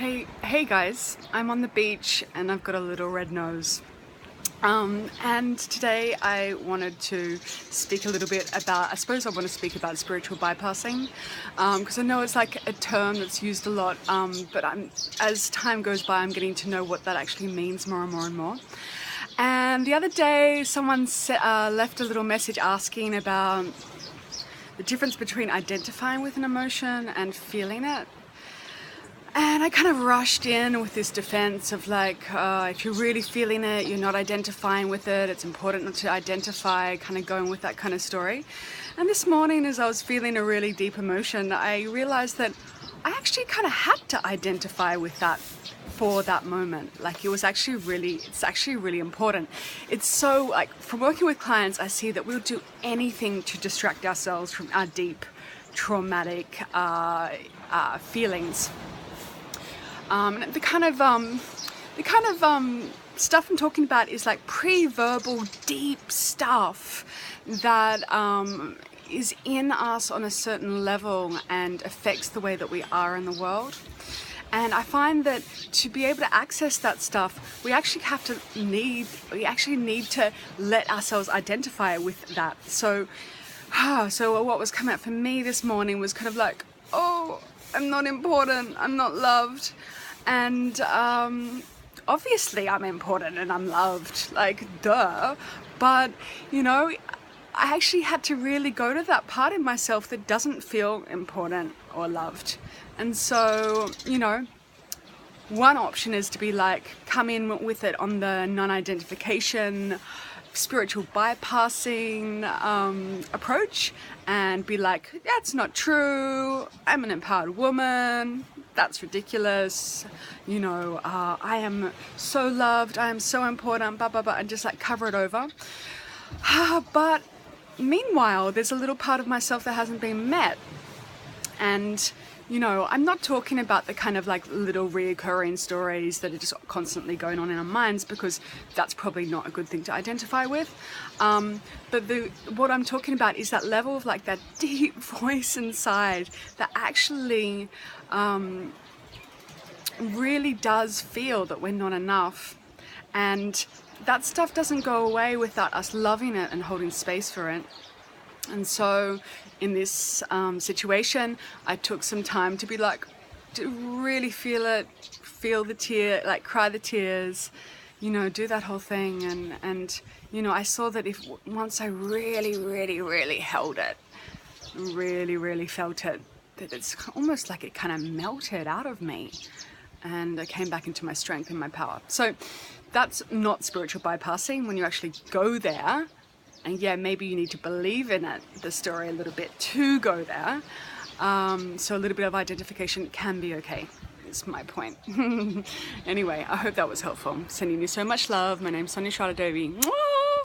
Hey guys, I'm on the beach and I've got a little red nose. And today I wanted to speak a little bit about, I want to speak about spiritual bypassing, because I know it's like a term that's used a lot, but as time goes by, I'm getting to know what that actually means more and more and more. And the other day, someone left a little message asking about the difference between identifying with an emotion and feeling it. And I kind of rushed in with this defense of like, if you're really feeling it, you're not identifying with it, it's important not to identify, kind of going with that kind of story. And this morning, as I was feeling a really deep emotion, I realized that I actually kind of had to identify with that for that moment. Like it's actually really important. It's so, like, from working with clients, I see that we'll do anything to distract ourselves from our deep traumatic feelings. The kind of stuff I'm talking about is like pre-verbal, deep stuff that is in us on a certain level and affects the way that we are in the world. And I find that to be able to access that stuff, we actually need to let ourselves identify with that. So what was coming up for me this morning was kind of like, oh, I'm not important, I'm not loved. And obviously I'm important and I'm loved, like, duh. But, I actually had to really go to that part in myself that doesn't feel important or loved. And so, one option is to be like, come in with it on the non-identification, spiritual bypassing approach and be like, that's not true, I'm an empowered woman, that's ridiculous, I am so loved, I am so important, blah blah blah, and just like cover it over. But meanwhile, there's a little part of myself that hasn't been met. And I'm not talking about the kind of like little reoccurring stories that are just constantly going on in our minds, because that's probably not a good thing to identify with. But what I'm talking about is that level of like that deep voice inside that actually really does feel that we're not enough. And that stuff doesn't go away without us loving it and holding space for it. And so in this situation, I took some time to be like, to really feel it, feel the tear, like cry the tears, do that whole thing. And I saw that once I really held it, really felt it, that it's almost like it kind of melted out of me. And I came back into my strength and my power. So that's not spiritual bypassing, when you actually go there. And yeah, maybe you need to believe in it, the story a little bit, to go there. So a little bit of identification can be okay, is my point. Anyway, I hope that was helpful. Sending you so much love. My name's Sonia Shraddha Devi.